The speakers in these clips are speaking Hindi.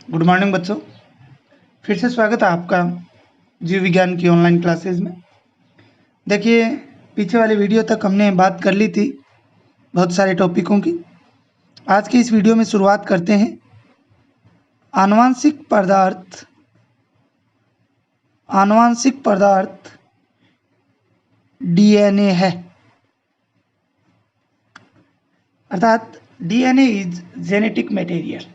गुड मॉर्निंग बच्चों। फिर से स्वागत है आपका जीव विज्ञान की ऑनलाइन क्लासेज में। देखिए, पीछे वाली वीडियो तक हमने बात कर ली थी बहुत सारे टॉपिकों की। आज की इस वीडियो में शुरुआत करते हैं। आनुवांशिक पदार्थ डीएनए है, अर्थात डीएनए इज जेनेटिक मटेरियल।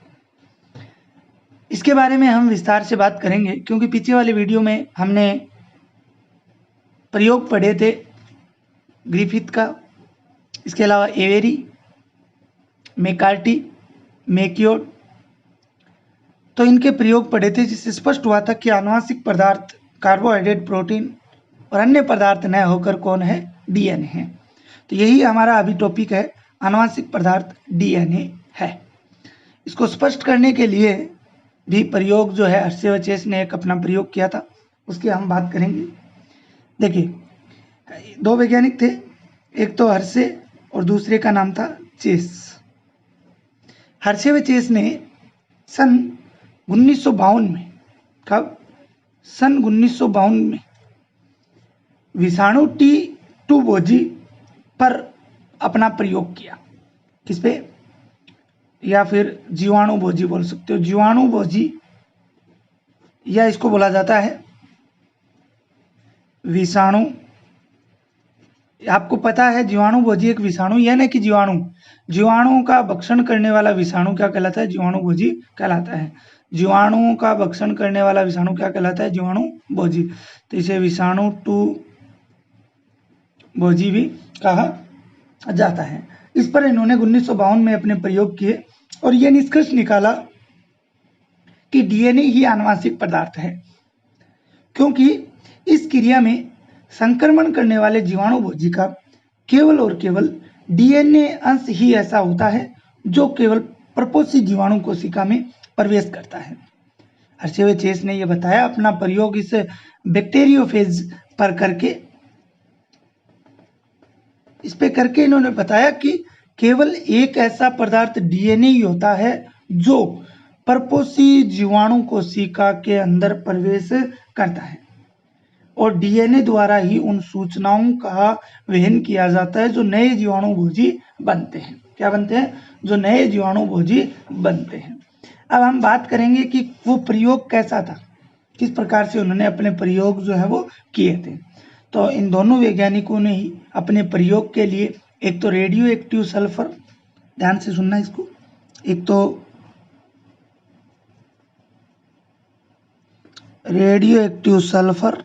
इसके बारे में हम विस्तार से बात करेंगे क्योंकि पीछे वाली वीडियो में हमने प्रयोग पढ़े थे ग्रिफिथ का, इसके अलावा एवेरी, मैकार्टी, मैक्योड, तो इनके प्रयोग पढ़े थे, जिससे स्पष्ट हुआ था कि आनुवांशिक पदार्थ कार्बोहाइड्रेट, प्रोटीन और अन्य पदार्थ न होकर कौन है? डीएनए है। तो यही हमारा अभी टॉपिक है, आनुवांशिक पदार्थ डीएनए है। इसको स्पष्ट करने के लिए भी प्रयोग जो है हर्शे व चेस ने एक अपना प्रयोग किया था, उसकी हम बात करेंगे। देखिए, दो वैज्ञानिक थे, एक तो हर्शे और दूसरे का नाम था चेस। हर्शे व चेस ने सन 1952 में, कब? सन 1952 में विषाणु T2 भोजी पर अपना प्रयोग किया। किस पे? या फिर जीवाणु भोजी बोल सकते हो, जीवाणु भोजी, या इसको बोला जाता है विषाणु। आपको पता है जीवाणु भोजी एक विषाणु, यह नहीं कि जीवाणुओं का भक्षण करने वाला विषाणु क्या कहलाता है? जीवाणु भोजी कहलाता है। जीवाणुओं का भक्षण करने वाला विषाणु क्या कहलाता है? जीवाणु भोजी। तो इसे विषाणु 2 भोजी भी कहा जाता है। इस पर इन्होंने 1952 में अपने प्रयोग किए और यह निष्कर्ष निकाला कि डीएनए ही आनुवांशिक पदार्थ है, क्योंकि इस क्रिया में संक्रमण करने वाले जीवाणु भोजी का केवल और केवल डीएनए अंश ही ऐसा होता है जो केवल प्रपोषी जीवाणु कोशिका में प्रवेश करता है। हर्शे व चेस ने यह बताया, अपना प्रयोग इस बैक्टीरियोफेज पर करके, इस पे करके इन्होंने बताया कि केवल एक ऐसा पदार्थ डीएनए ही होता है जो प्रपोषी जीवाणु कोशिका के अंदर प्रवेश करता है, और डीएनए द्वारा ही उन सूचनाओं का वहन किया जाता है जो नए जीवाणु भोजी बनते हैं। क्या बनते हैं? जो नए जीवाणु भोजी बनते हैं। अब हम बात करेंगे कि वो प्रयोग कैसा था, किस प्रकार से उन्होंने अपने प्रयोग जो है वो किए थे। तो इन दोनों वैज्ञानिकों ने ही अपने प्रयोग के लिए एक तो रेडियो एक्टिव सल्फर, ध्यान से सुनना इसको, एक तो रेडियो एक्टिव सल्फर,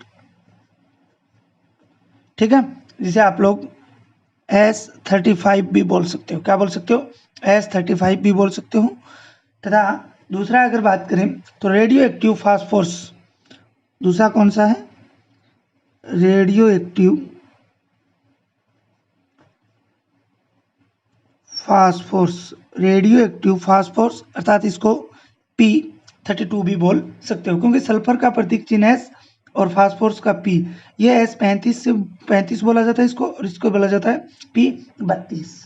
ठीक है, जिसे आप लोग S35 भी बोल सकते हो। क्या बोल सकते हो? S35 भी बोल सकते हो। तथा दूसरा अगर बात करें तो रेडियो एक्टिव फास्फोरस, दूसरा कौन सा है? Radio active phosphorus, radio active phosphorus, अर्थात इसको P32 भी बोल सकते हो, क्योंकि सल्फर का प्रतीक चिन्ह S और फास्फोरस का P, ये S35 से 35 बोला जाता है इसको, और इसको बोला जाता है P32।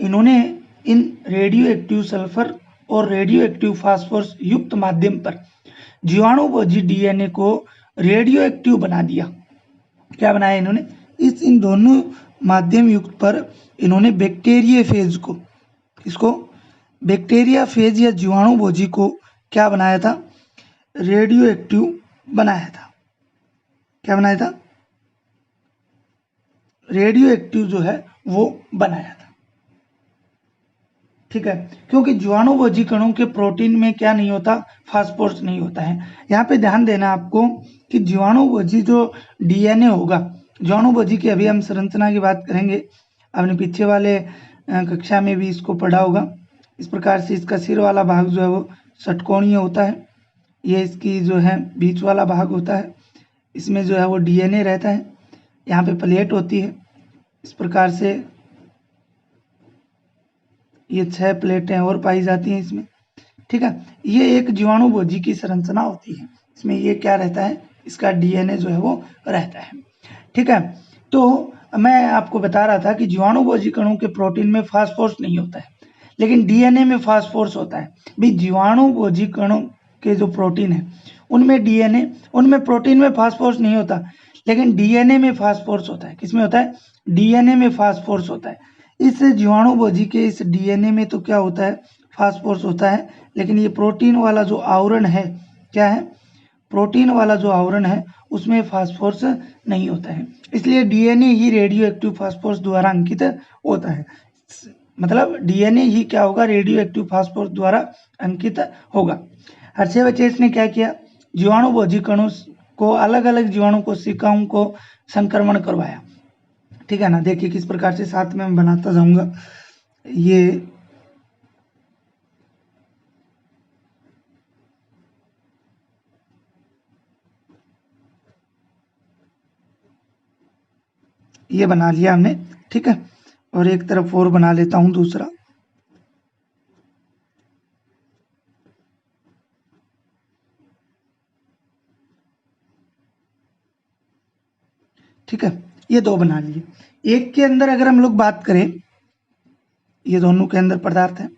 इन्होंने इन रेडियो एक्टिव सल्फर और रेडियो एक्टिव फास्फोरस युक्त माध्यम पर जीवाणु भोजी डीएनए को रेडियो एक्टिव बना दिया। क्या बनाया इन्होंने? इन दोनों माध्यम युक्त पर इन्होंने बैक्टीरिया फेज को, इसको बैक्टीरिया फेज या जीवाणु भोजी को क्या बनाया था? रेडियो एक्टिव बनाया था। क्या बनाया था? रेडियो एक्टिव जो है वो बनाया था, ठीक है, क्योंकि जीवाणु भोजी कणों के प्रोटीन में क्या नहीं होता? फास्फोरस नहीं होता है। यहाँ पे ध्यान देना आपको कि जीवाणु भोजी जो डीएनए होगा, जीवाणु भोजी की अभी हम संरचना की बात करेंगे, आपने पीछे वाले कक्षा में भी इसको पढ़ा होगा। इस प्रकार से इसका सिर वाला भाग जो है वो षटकोणीय होता है, ये इसकी जो है बीच वाला भाग होता है, इसमें जो है वो डीएनए रहता है, यहाँ पे प्लेट होती है। इस प्रकार से ये 6 प्लेटें और पाई जाती हैं इसमें, ठीक है। ये एक जीवाणु भोजी की संरचना होती है, इसमें ये क्या रहता है? इसका डीएनए जो है वो रहता है, ठीक है। तो मैं आपको बता रहा था कि जीवाणु भोजी कणों के प्रोटीन में फास्फोरस नहीं होता है, लेकिन डीएनए में फास्फोरस होता है। भी जीवाणु भोजी कणों के जो प्रोटीन है उनमें डीएनए, उनमें प्रोटीन में फास्फोरस नहीं होता, लेकिन डीएनए में फास्फोरस होता है। किसमें होता है? डीएनए में फास्फोरस होता है। इस जीवाणु भोजी के इस डीएनए में तो क्या होता है? फास्फोरस होता है, लेकिन ये प्रोटीन वाला जो आवरण है, क्या है? प्रोटीन वाला जो आवरण है उसमें फास्फोरस नहीं होता है, इसलिए डीएनए ही रेडियो एक्टिव फास्फोरस द्वारा अंकित होता है। मतलब डीएनए ही क्या होगा? रेडियो एक्टिव फास्फोरस द्वारा अंकित होगा। हर्षेवचेस ने क्या किया? जीवाणु भोजी कणों को, अलग अलग जीवाणु कोशिकाओं को संक्रमण करवाया। ठीक है ना? देखिए किस प्रकार से साथ में मैं बनाता जाऊंगा। ये बना लिया हमने। ठीक है, और एक तरफ और बना लेता हूं दूसरा। ठीक है, ये दो बना लिए। एक के अंदर अगर हम लोग बात करें, ये दोनों के अंदर पदार्थ है,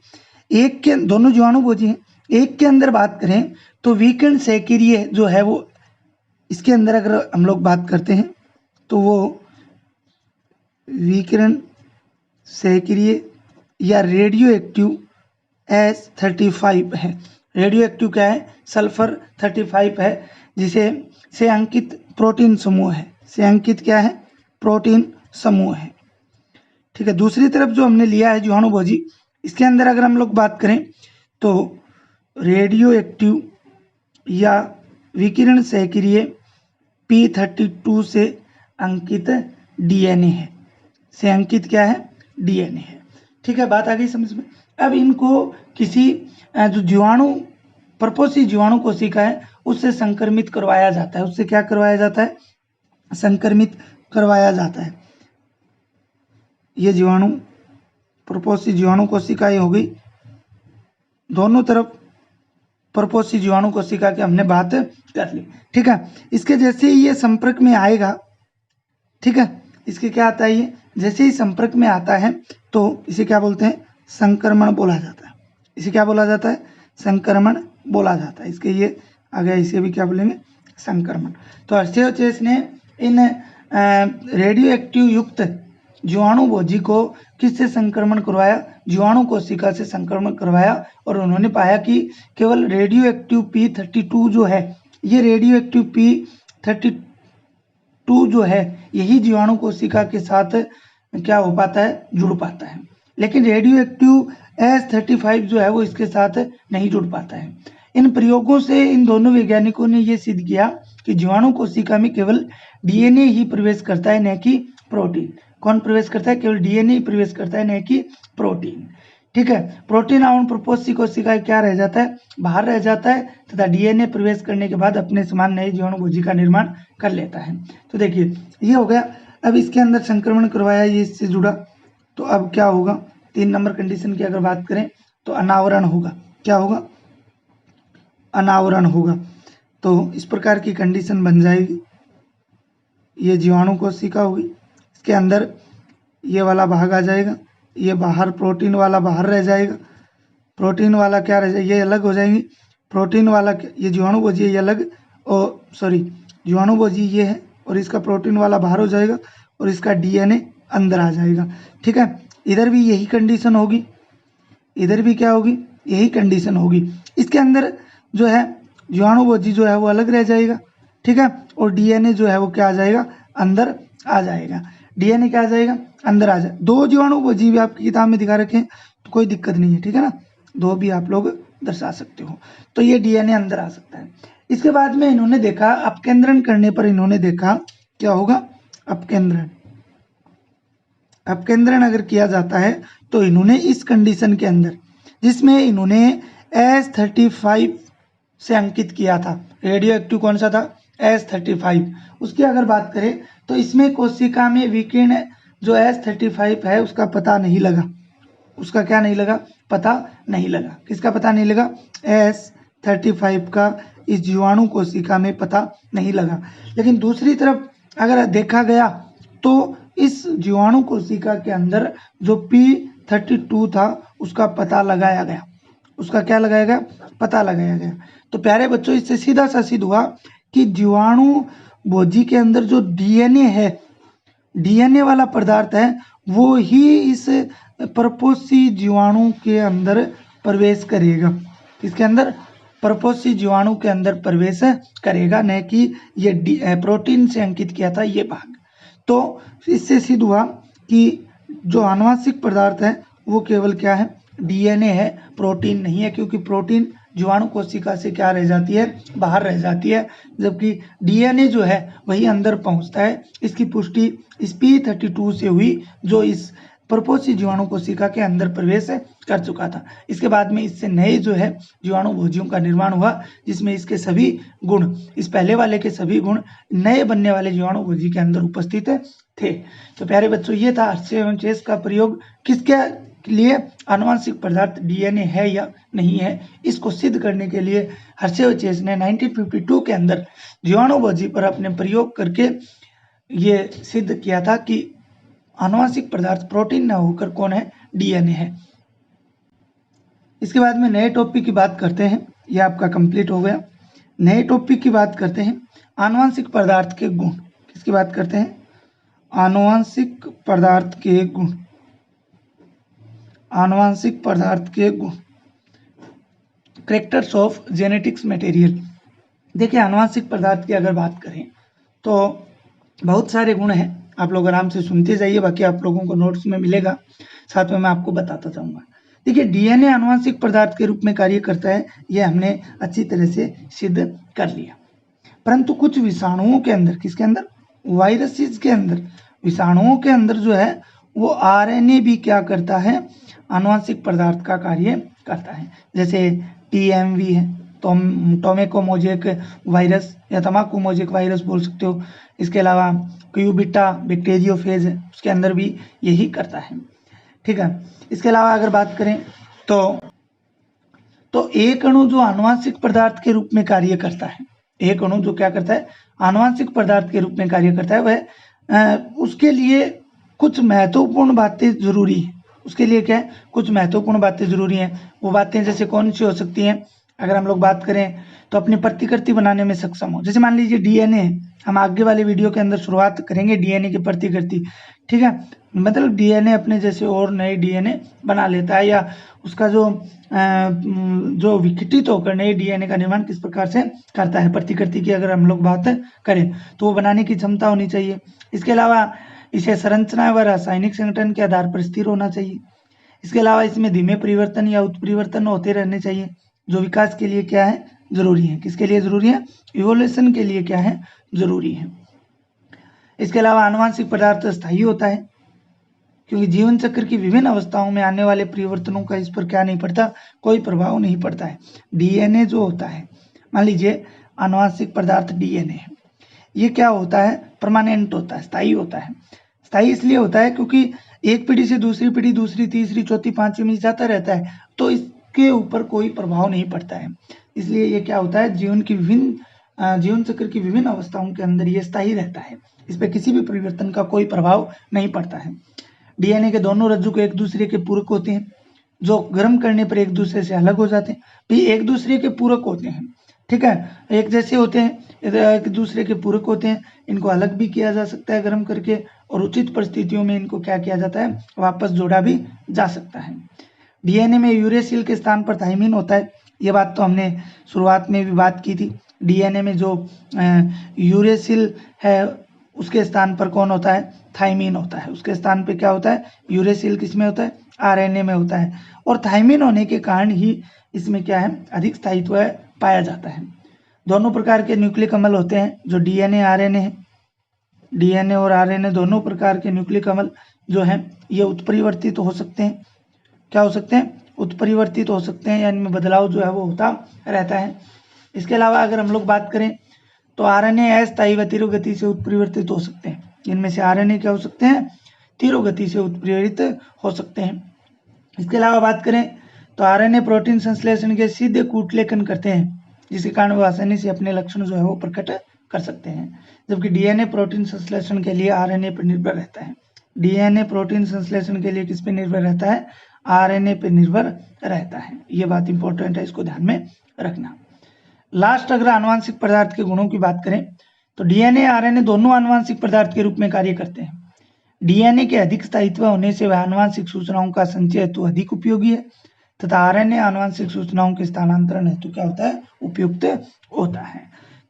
एक के दोनों जीवाणु भोजी हैं। एक के अंदर बात करें तो विकिरण सहक्रिय जो है वो, इसके अंदर अगर हम लोग बात करते हैं तो वो विकिरण सहक्रिय या रेडियो एक्टिव S35 है। रेडियो एक्टिव क्या है? सल्फर 35 है, जिसे से अंकित प्रोटीन समूह है। से अंकित क्या है? प्रोटीन समूह है। ठीक है, दूसरी तरफ जो हमने लिया है जीवाणु भोजी, इसके अंदर अगर हम लोग बात करें तो रेडियो एक्टिव या विकिरण सहक्रिय P32 से अंकित डीएनए है। से अंकित क्या है? डीएनए है। ठीक है, बात आ गई समझ में? अब इनको किसी जो जीवाणु, परपोषी जीवाणु कोशिका है उससे संक्रमित करवाया जाता है। उससे क्या करवाया जाता है? संक्रमित करवाया जाता है। ये जीवाणु, परपोषी जीवाणु कोशिकाएं हो गई, दोनों तरफ परपोषी जीवाणु कोशिका की हमने बात कर ली। ठीक है, इसके जैसे ही ये संपर्क में आएगा, ठीक है, इसके क्या आता है? ये जैसे ही संपर्क में आता है तो इसे क्या बोलते हैं? संक्रमण बोला जाता है। इसे क्या बोला जाता है? संक्रमण बोला जाता है। इसके ये आ गया, इसे भी क्या बोलेंगे? संक्रमण। तो हर्षेवचेस ने इन रेडियो एक्टिव युक्त जीवाणु भोजी को किससे संक्रमण करवाया? जीवाणु कोशिका से संक्रमण करवाया, और उन्होंने पाया कि केवल रेडियो एक्टिव P32 जो है, ये रेडियो एक्टिव P32 जो है, यही जीवाणु कोशिका के साथ क्या हो पाता है? जुड़ पाता है। लेकिन रेडियो एक्टिव S35 जो है वो इसके साथ नहीं जुड़ पाता है। इन प्रयोगों से इन दोनों वैज्ञानिकों ने ये सिद्ध किया कि जीवाणु कोशिका में केवल डीएनए ही प्रवेश करता है, न कि प्रोटीन। कौन प्रवेश करता है? केवल डीएनए ही प्रवेश करता है, न कि प्रोटीन। ठीक है, प्रोटीन आवरण परपोषी कोशिका क्या रह जाता है? बाहर रह जाता है, तथा डीएनए प्रवेश करने के बाद अपने समान नए जीवाणु भोजी का निर्माण कर लेता है। तो देखिए ये हो गया। अब इसके अंदर संक्रमण करवाया, ये इससे जुड़ा, तो अब क्या होगा? 3 नंबर कंडीशन की अगर बात करें तो अनावरण होगा। क्या होगा? अनावरण होगा। तो इस प्रकार की कंडीशन बन जाएगी। ये जीवाणु कोशिका होगी, इसके अंदर ये वाला भाग आ जाएगा, ये बाहर प्रोटीन वाला बाहर रह जाएगा, प्रोटीन वाला क्या रह जाएगा? ये अलग हो जाएंगे। प्रोटीन वाला, ये जीवाणु भोजी ये अलग, और सॉरी जीवाणु भोजी ये है, और इसका प्रोटीन वाला बाहर हो जाएगा, और इसका डीएनए अंदर आ जाएगा। ठीक है, इधर भी यही कंडीशन होगी, इधर भी क्या होगी? यही कंडीशन होगी। इसके अंदर जो है जीवाणु भोजी जो है वो अलग रह जाएगा। ठीक है, और डीएनए जो है वो क्या आ जाएगा? अंदर आ जाएगा। डीएनए क्या आ जाएगा? अंदर आ जाए। 2 जीवाणु भोजी भी आपकी किताब में दिखा रखे हैं तो कोई दिक्कत नहीं है। ठीक है ना, 2 भी आप लोग दर्शा सकते हो। तो ये डीएनए अंदर आ सकता है। इसके बाद में इन्होंने देखा, अपकेंद्रण करने पर इन्होंने देखा क्या होगा? अपकेंद्रण, अपकेंद्रण अगर किया जाता है तो इन्होंने इस कंडीशन के अंदर, जिसमें इन्होंने S35 से अंकित किया था, रेडियो एक्टिव कौन सा था? S35, उसकी अगर बात करें तो इसमें कोशिका में विकिरण जो S35 है उसका पता नहीं लगा। उसका क्या नहीं लगा? पता नहीं लगा। किसका पता नहीं लगा? S35 का इस जीवाणु कोशिका में पता नहीं लगा। लेकिन दूसरी तरफ अगर देखा गया तो इस जीवाणु कोशिका के अंदर जो 32 था उसका पता लगाया गया। उसका क्या लगाया गया? पता लगाया गया। तो प्यारे बच्चों, इससे सीधा सा सिद्ध हुआ कि जीवाणु भोजी के अंदर जो डीएनए है, डीएनए वाला पदार्थ है, वो ही इस परपोषी जीवाणु के अंदर प्रवेश करेगा। किसके अंदर? परपोषी जीवाणु के अंदर प्रवेश करेगा, न कि ये प्रोटीन से अंकित किया था ये भाग। तो इससे सिद्ध हुआ कि जो आनुवंशिक पदार्थ है वो केवल क्या है? डीएनए है, प्रोटीन नहीं है, क्योंकि प्रोटीन जीवाणु कोशिका से क्या रह जाती है? बाहर रह जाती है, जबकि डीएनए जो है वही अंदर पहुंचता है। इसकी पुष्टि sp32 से हुई, जो इस परपोषी जीवाणु कोशिका के अंदर प्रवेश कर चुका था। इसके बाद में इससे नए जो है जीवाणु भोजियों का निर्माण हुआ, जिसमें इसके सभी गुण, इस पहले वाले के सभी गुण नए बनने वाले जीवाणु भोजी के अंदर उपस्थित थे। तो प्यारे बच्चों, ये था हर्शे एवं चेस का प्रयोग किसके लिए? आनुवंशिक पदार्थ डीएनए है या नहीं है, इसको सिद्ध करने के लिए हर्शे और चेस ने 1952 के अंदर जीवाणु भोजी पर अपने प्रयोग करके ये सिद्ध किया था कि आनुवंशिक पदार्थ प्रोटीन न होकर कौन है? डीएनए है। इसके बाद में नए टॉपिक की बात करते हैं। यह आपका कंप्लीट हो गया। नए टॉपिक की बात करते हैं, आनुवंशिक पदार्थ के गुण। किसकी बात करते हैं? आनुवंशिक पदार्थ के गुण। आनुवंशिक पदार्थ के गुण, कैरेक्टर्स ऑफ जेनेटिक्स मटेरियल। देखिए, आनुवंशिक पदार्थ की अगर बात करें तो बहुत सारे गुण हैं, आप लोग आराम से सुनते जाइए, बाकी आप लोगों को नोट्स में मिलेगा, साथ में मैं आपको बताता जाऊंगा। देखिए, डीएनए आनुवंशिक पदार्थ के रूप में कार्य करता है, यह हमने अच्छी तरह से सिद्ध कर लिया। परंतु कुछ विषाणुओं के अंदर, किसके अंदर? वायरसेस के अंदर, विषाणुओं के अंदर जो है वो आरएनए भी क्या करता है? आनुवंशिक पदार्थ का कार्य करता है। जैसे टीएमवी है, टोमेको मोजेक वायरस या तमाकू मोजेक वायरस बोल सकते हो। इसके अलावा क्यूबिटा बैक्टीरियोफेज है, उसके अंदर भी यही करता है। ठीक है। इसके अलावा अगर बात करें तो एक अणु जो आनुवंशिक पदार्थ के रूप में कार्य करता है, एक अणु जो क्या करता है? आनुवंशिक पदार्थ के रूप में कार्य करता है, वह उसके लिए कुछ महत्वपूर्ण बातें जरूरी है। उसके लिए क्या है? कुछ महत्वपूर्ण बातें जरूरी हैं। वो बातें जैसे कौन सी हो सकती हैं? अगर हम लोग बात करें तो अपनी प्रतिकृति बनाने में सक्षम हो। जैसे मान लीजिए डीएनए, हम आगे वाले वीडियो के अंदर शुरुआत करेंगे डीएनए की प्रतिकृति। ठीक है, मतलब डीएनए अपने जैसे और नए डीएनए बना लेता है, या उसका जो विघटित होकर नए डीएनए का निर्माण किस प्रकार से करता है, प्रतिकृति की अगर हम लोग बात करें तो वो बनाने की क्षमता होनी चाहिए। इसके अलावा इसे संरचना व रासायनिक संगठन के आधार पर स्थिर होना चाहिए। इसके अलावा इसमें धीमे परिवर्तन या उत्परिवर्तन होते रहने चाहिए, जो विकास के लिए क्या है? जरूरी है। किसके लिए जरूरी है? इवोल्यूशन के लिए क्या है? जरूरी है। इसके अलावा आनुवंशिक पदार्थ स्थायी होता है, क्योंकि जीवन चक्र की विभिन्न अवस्थाओं में आने वाले परिवर्तनों का इस पर क्या नहीं पड़ता? कोई प्रभाव नहीं पड़ता है। डीएनए जो होता है, मान लीजिए आनुवंशिक पदार्थ डीएनए है, ये क्या होता है? परमानेंट होता है, स्थायी होता है। स्थायी इसलिए होता है क्योंकि एक पीढ़ी से दूसरी पीढ़ी, दूसरी, तीसरी, चौथी, पांचवी में जाता रहता है, तो इसके ऊपर कोई प्रभाव नहीं पड़ता है। इसलिए ये क्या होता है? जीवन चक्र की विभिन्न अवस्थाओं के अंदर ये स्थायी रहता है, इस पर किसी भी परिवर्तन का कोई प्रभाव नहीं पड़ता है। डीएनए के दोनों रज्जु को एक दूसरे के पूरक होते हैं, जो गर्म करने पर एक दूसरे से अलग हो जाते हैं। भी एक दूसरे के पूरक होते हैं, ठीक है, एक जैसे होते हैं, एक दूसरे के पूरक होते हैं। इनको अलग भी किया जा सकता है गर्म करके, और उचित परिस्थितियों में इनको क्या किया जाता है? वापस जोड़ा भी जा सकता है। डीएनए में यूरेसिल के स्थान पर थाइमिन होता है, ये बात तो हमने शुरुआत में भी बात की थी। डीएनए में जो यूरेसिल है उसके स्थान पर कौन होता है? थाइमिन होता है। उसके स्थान पे क्या होता है? यूरेसिल किस में होता है? आरएनए में होता है। और थाइमिन होने के कारण ही इसमें क्या है? अधिक स्थायित्व पाया जाता है। दोनों प्रकार के न्यूक्लिक अम्ल होते हैं, जो डीएनए आरएनए है। डीएनए और आरएनए दोनों प्रकार के न्यूक्लिक अम्ल जो है ये उत्परिवर्तित हो सकते हैं। क्या हो सकते हैं? उत्परिवर्तित हो सकते हैं, यानी इनमें बदलाव जो है वो होता रहता है। इसके अलावा अगर हम लोग बात करें तो आरएनए अस्थायी व तीव्र गति से उत्परिवर्तित हो सकते हैं। इनमें से आरएनए क्या हो सकते हैं? तीव्र गति से उत्परिवर्तित हो सकते हैं। इसके अलावा बात करें तो आरएनए प्रोटीन संश्लेषण के सीधे कूटलेखन करते हैं, जिसके कारण वो आसानी से अपने लक्षण जो है वो प्रकट कर सकते हैं, जबकि डीएनए प्रोटीन संश्लेषण के लिए आरएनए पर निर्भर रहता है। डीएनए प्रोटीन संश्लेषण के लिए किस पे निर्भर रहता है? आरएनए पे निर्भर रहता है। ये बात इंपॉर्टेंट है, इसको ध्यान में रखना। लास्ट अगर आनुवांशिक पदार्थ के गुणों की बात करें तो डीएनए आरएनए दोनों आनुवांशिक पदार्थ के रूप में कार्य करते हैं। डीएनए के अधिक स्थायित्व होने से वह आनुवांशिक सूचनाओं का संचय हेतु अधिक उपयोगी है तथा आरएनए आनुवांशिक सूचनाओं के स्थानांतरण हेतु क्या होता है? उपयुक्त होता है।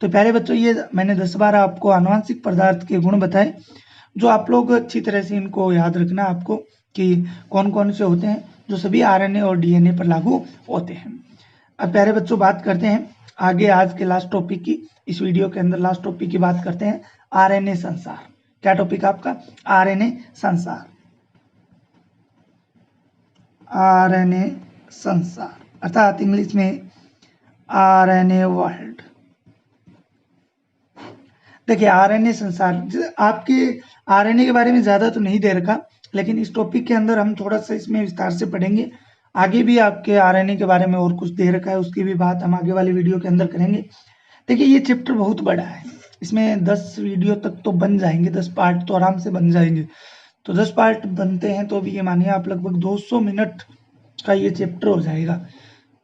तो पहले बच्चों ये मैंने 10 बार आपको आनुवांशिक पदार्थ के गुण बताए, जो आप लोग अच्छी तरह से इनको याद रखना आपको कि कौन कौन से होते हैं जो सभी आरएनए और डीएनए पर लागू होते हैं। अब प्यारे बच्चों बात करते हैं आगे आज के लास्ट टॉपिक की। इस वीडियो के अंदर लास्ट टॉपिक की बात करते हैं आरएनए संसार। क्या टॉपिक आपका? आरएनए संसार। आरएनए संसार अर्थात इंग्लिश में आरएनए वर्ल्ड। देखिए आरएनए संसार, आपके आरएनए के बारे में ज्यादा तो नहीं दे रखा, लेकिन इस टॉपिक के अंदर हम थोड़ा सा इसमें विस्तार से पढ़ेंगे। आगे भी आपके आरएनए के बारे में और कुछ दे रखा है, उसकी भी बात हम आगे वाली वीडियो के अंदर करेंगे। देखिए ये चैप्टर बहुत बड़ा है, इसमें 10 वीडियो तक तो बन जाएंगे, 10 पार्ट तो आराम से बन जाएंगे। तो 10 पार्ट बनते हैं तो भी ये मानिए आप लगभग 200 मिनट का ये चैप्टर हो जाएगा,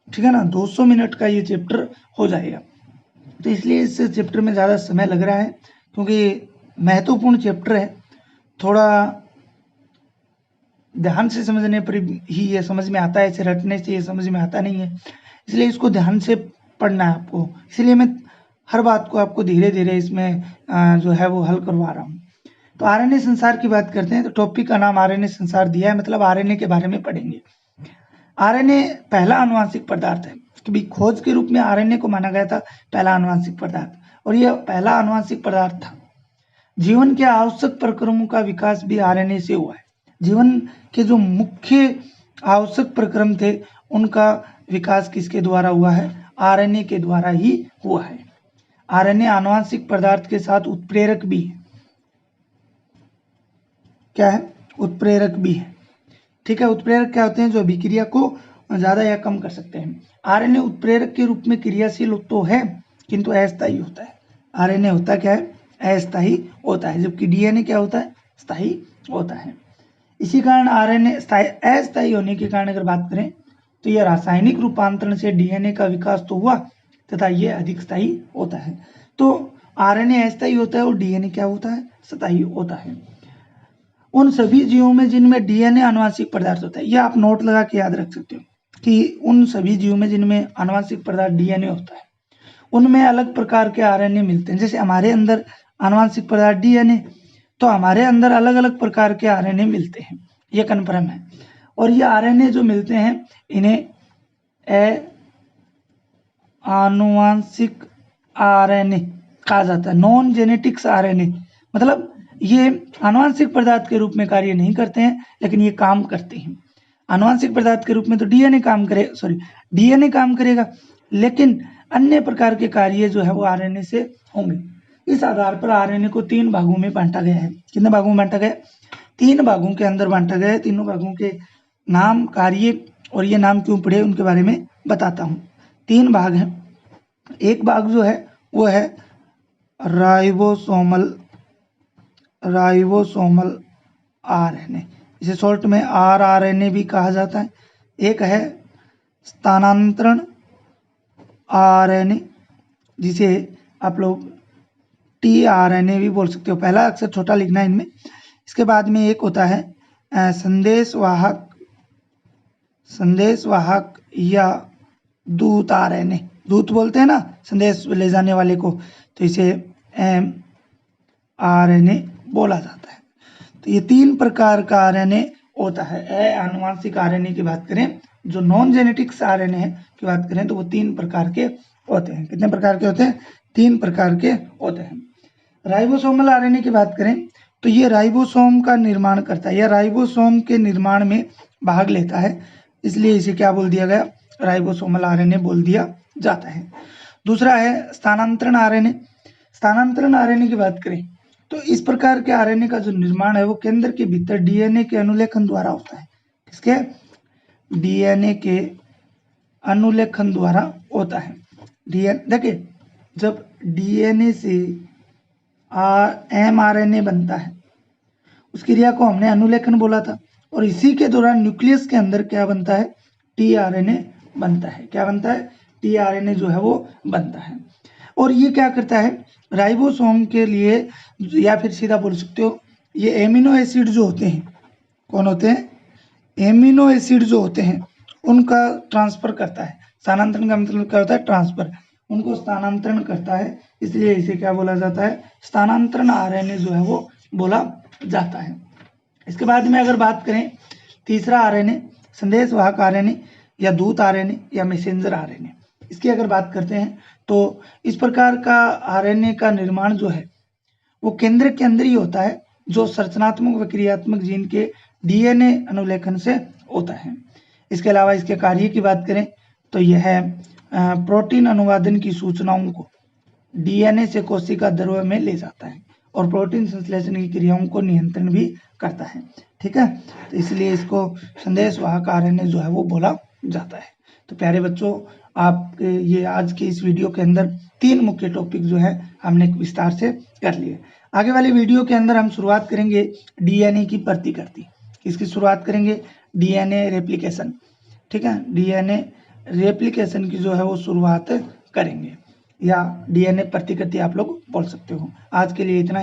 ठीक है ना? 200 मिनट का ये चैप्टर हो जाएगा। तो इसलिए इस चैप्टर में ज़्यादा समय लग रहा है क्योंकि महत्वपूर्ण चैप्टर है। थोड़ा ध्यान से समझने पर ही ये समझ में आता है, इसे रटने से ये समझ में आता नहीं है, इसलिए इसको ध्यान से पढ़ना है आपको। इसलिए मैं हर बात को आपको धीरे धीरे इसमें जो है वो हल करवा रहा हूँ। तो आरएनए संसार की बात करते हैं। तो टॉपिक का नाम आरएनए संसार दिया है, मतलब आरएनए के बारे में पढ़ेंगे। आरएनए पहला आनुवांशिक पदार्थ है, कभी खोज के रूप में आरएनए को माना गया था पहला आनुवांशिक पदार्थ, और यह पहला आनुवांशिक पदार्थ था। जीवन के आवश्यक प्रक्रमों का विकास भी आरएनए से हुआ है। जीवन के जो मुख्य आवश्यक प्रक्रम थे उनका विकास किसके द्वारा हुआ है? आरएनए के द्वारा ही हुआ है। आरएनए आनुवांशिक पदार्थ के साथ उत्प्रेरक भी है। क्या है? उत्प्रेरक भी है, ठीक है। उत्प्रेरक क्या होते हैं? जो अभिक्रिया को ज्यादा या कम कर सकते हैं। आरएनए उत्प्रेरक के रूप में क्रियाशील तो है किंतु अस्थायी होता है। आरएनए होता क्या है? अस्थायी होता है, जबकि डीएनए क्या होता है? स्थायी होता है। इसी कारण आरएनए अस्थायी होने के कारण अगर बात करें तो यह रासायनिक रूपांतरण से डीएनए का विकास तो हुआ तथा यह अधिक स्थायी होता है। तो आरएनए अस्थायी होता है और डीएनए क्या होता है? स्थायी होता है। उन सभी जीवों में जिनमें डीएनए आनुवांशिक पदार्थ होता है, यह आप नोट लगा के याद रख सकते हो कि उन सभी जीवों में जिनमें आनुवांशिक पदार्थ डीएनए होता है उनमें अलग प्रकार के आरएनए मिलते हैं। जैसे हमारे अंदर आनुवांशिक पदार्थ डीएनए, तो हमारे अंदर अलग अलग प्रकार के आरएनए मिलते हैं, ये कन्फर्म है। और ये आरएनए जो मिलते हैं इन्हें आनुवांशिक आरएनए कहा जाता है, नॉन जेनेटिक्स आरएनए। मतलब ये आनुवांशिक पदार्थ के रूप में कार्य नहीं करते हैं, लेकिन ये काम करते हैं। आनुवांशिक पदार्थ के रूप में तो डीएनए काम करेगा, लेकिन अन्य प्रकार के कार्य जो है वो आरएनए से होंगे। इस आधार पर आरएनए को 3 भागों में बांटा गया है। कितने भागों में बांटा गया? 3 भागों के अंदर बांटा गया है। तीनों भागों के नाम, कार्य और ये नाम क्यों पड़े उनके बारे में बताता हूँ। 3 भाग हैं। एक भाग जो है वो है राइबोसोमल आरएनए, इसे शॉर्ट में आरआरएनए भी कहा जाता है। एक है स्थानांतरण आरएनए, जिसे आप लोग टीआरएनए भी बोल सकते हो। पहला अक्षर छोटा लिखना है इनमें। इसके बाद में एक होता है संदेशवाहक या दूत आरएनए। दूत बोलते हैं ना संदेश ले जाने वाले को, तो इसे एमआरएनए बोला जाता है। तो ये 3 प्रकार का आरएनए होता है। आनुवांशिक आरएनए की बात करें, जो नॉन जेनेटिक्स आरएनए की बात करें तो वो 3 प्रकार के होते हैं। कितने प्रकार के होते हैं? 3 प्रकार के होते हैं। राइबोसोमल आरएनए की बात करें तो ये राइबोसोम का निर्माण करता है, या राइबोसोम के निर्माण में भाग लेता है, इसलिए इसे क्या बोल दिया गया? राइबोसोमल आरएनए बोल दिया जाता है। दूसरा है स्थानांतरण आरएनए। स्थानांतरण आरएनए की बात करें तो इस प्रकार के आरएनए का जो निर्माण है वो केंद्र के भीतर डीएनए के अनुलेखन द्वारा होता है। किसके? डीएनए के अनुलेखन द्वारा होता है। देखिए जब डीएनए से एमआरएनए बनता है उस क्रिया को हमने अनुलेखन बोला था। और इसी के दौरान न्यूक्लियस के अंदर क्या बनता है, टीआरएनए बनता है। क्या बनता है, टीआरएनए जो है वो बनता है। और ये क्या करता है, राइबोसोम के लिए, या फिर सीधा बोल सकते हो ये एमिनो एसिड जो होते हैं, कौन होते हैं, एमिनो एसिड जो होते हैं उनका ट्रांसफर करता है। स्थानांतरण का मतलब क्या होता है, ट्रांसफर, उनको स्थानांतरण करता है, इसलिए इसे क्या बोला जाता है, स्थानांतरण आरएनए जो है वो बोला जाता है। इसके बाद में अगर बात करें तीसरा आरएनए, संदेशवाहक आरएनए या दूत आरएनए या मैसेंजर आरएनए, इसकी अगर बात करते हैं तो इस प्रकार का आरएनए का निर्माण जो है वो केंद्र के अंदर ही होता है, जो संरचनात्मक व क्रियात्मक जीन के डीएनए अनुलेखन से होता है। इसके अलावा इसके कार्य की बात करें तो यह प्रोटीन अनुवादन की सूचनाओं को डीएनए से कोशिका द्रव्य में ले जाता है और प्रोटीन संश्लेषण की क्रियाओं को नियंत्रण भी करता है। ठीक है, तो इसलिए इसको संदेशवाहक आरएनए जो है वो बोला जाता है। तो प्यारे बच्चों, आप ये आज के इस वीडियो के अंदर 3 मुख्य टॉपिक जो है हमने विस्तार से कर लिए। आगे वाले वीडियो के अंदर हम शुरुआत करेंगे डीएनए की प्रतिकृति। इसकी शुरुआत करेंगे डीएनए रेप्लिकेशन। ठीक है, डीएनए रेप्लिकेशन की जो है वो शुरुआत करेंगे, या डीएनए प्रतिकृति आप लोग बोल सकते हो। आज के लिए इतना ही।